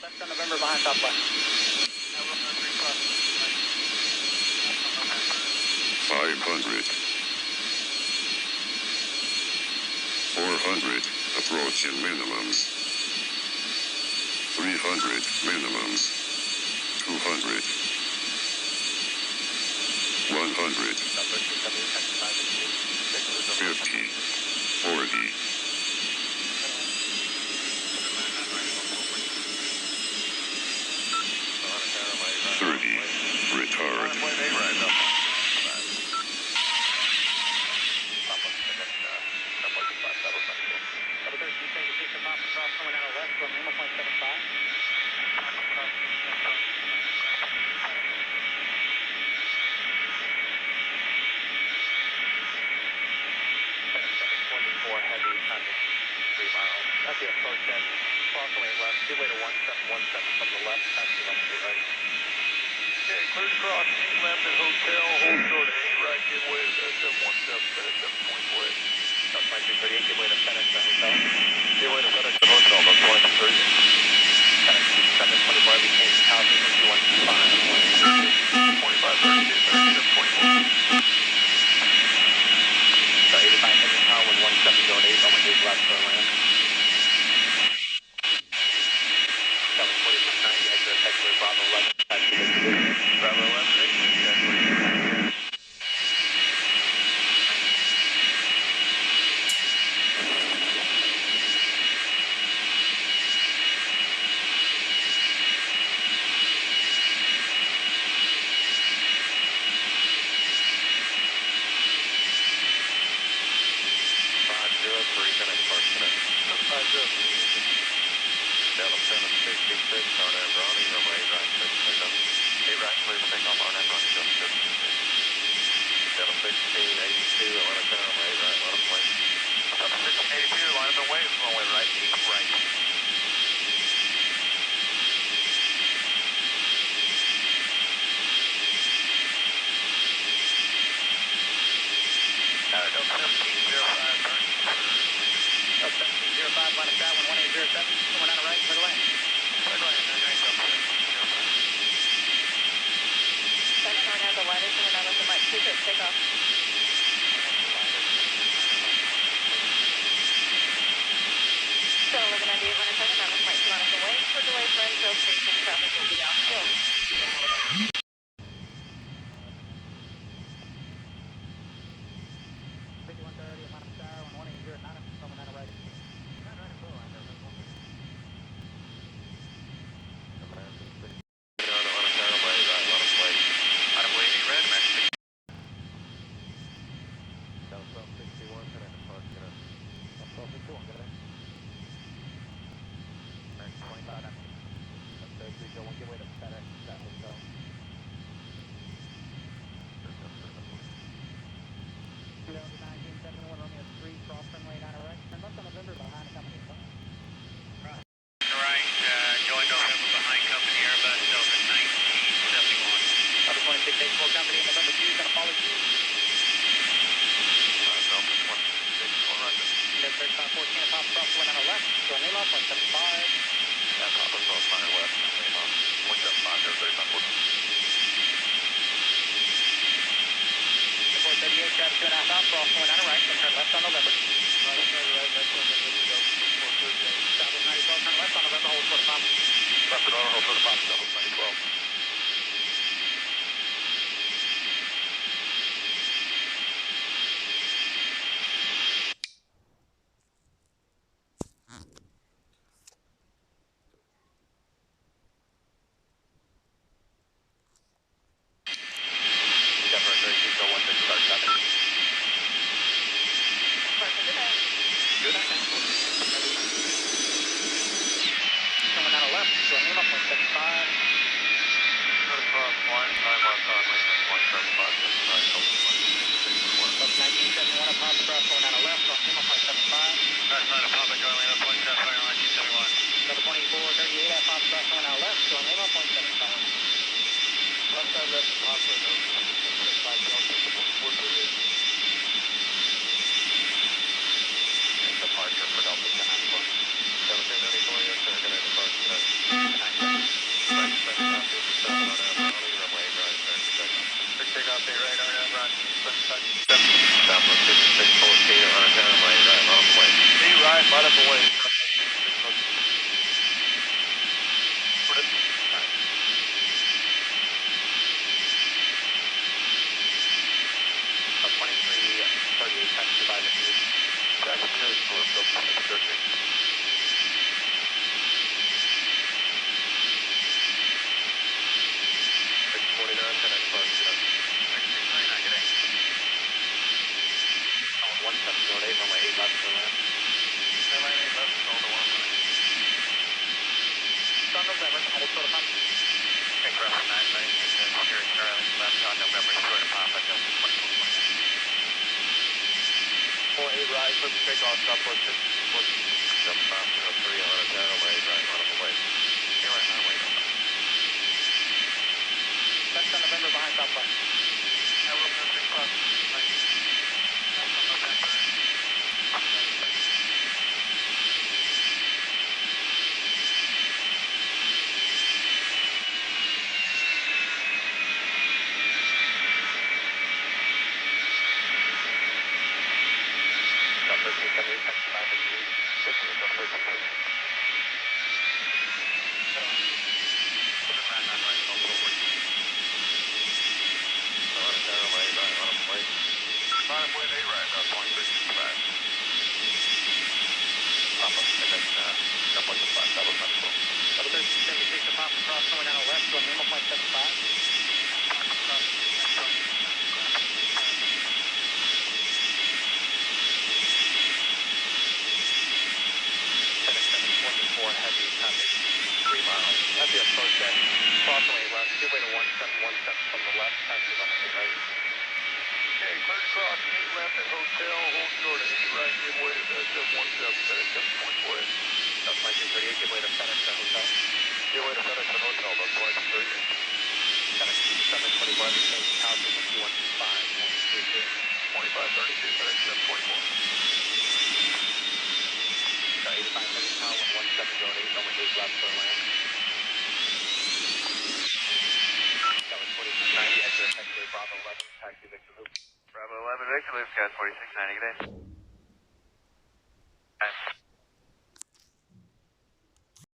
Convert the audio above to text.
Left on November behind Southwest. 500. 400, approaching minimums. 300, minimums. 200. 100. 50. 40. 30. Retard. That's the approach end. Crossing left. Give way to 1717 from the left. Passing left to the right. Okay, clear to cross. 8 left at hotel. Hold short at 8 right. Give way to 717. 7.4. South 2338. Give way to FedEx at hotel. Give way to FedEx at hotel. That's 23. FedEx 724. Every change to tower frequency 125. 2532. 724. So 85 heading tower 17 going 8. Runway 8 left for land. 740 exit Hector Bravo 11. Bravo 11. Exit. Delta 766, Arnett Ronnie, runway 8 right, clear to pick up. 8 right, clear to pick up, Arnett Ronnie, Delta 766. Delta 1682, Atlanta Center, runway 8 right, let us wait. Delta 1682, line up and wait, runway right, 8 right. Delta 1705, turn. Delta 1705, line of sky 1807. Someone on the right for the lane. Clear to land, 99, Delta 1705. That's not out the wider, so we're not looking like two trips take off. So 1198, when it's second, that was Mike Solana away. For delay for Enzo station, traffic will be downhill. 5130, line of sky 1809. Someone on the right. Give way to FedEx at hotel. Delta 1971, Romeo 3, cross runway 9 right. Turn left on November behind the company. Right, join November behind company Airbus Delta 1971. Delta 2684 company in November 2 is going to follow you. Delta 2684, roger. Delta 3514 and Papa Cross went on the left. Join Lima, 0.75. Yeah, Papa Cross on our left, Lima, 0.75, 3514. 438, grab 2.5 out, cross went on the right, then turn left on November. Right, left on November, Delta 438. Southwest 9012, turn left on November, hold for the Papa. Left and on, hold for the Papa, Southwest 9012. Someone on the left, join Lima, 0.75. Delta 1971 and Papa Cross going on the left, join Lima, 0.75. Delta 2438 at Papa Cross going on the left, join Lima, 0.75. Left side left, Papa, Delta 665, Delta 438. Bravo 11, Victor Loop, Sky 4690, good day.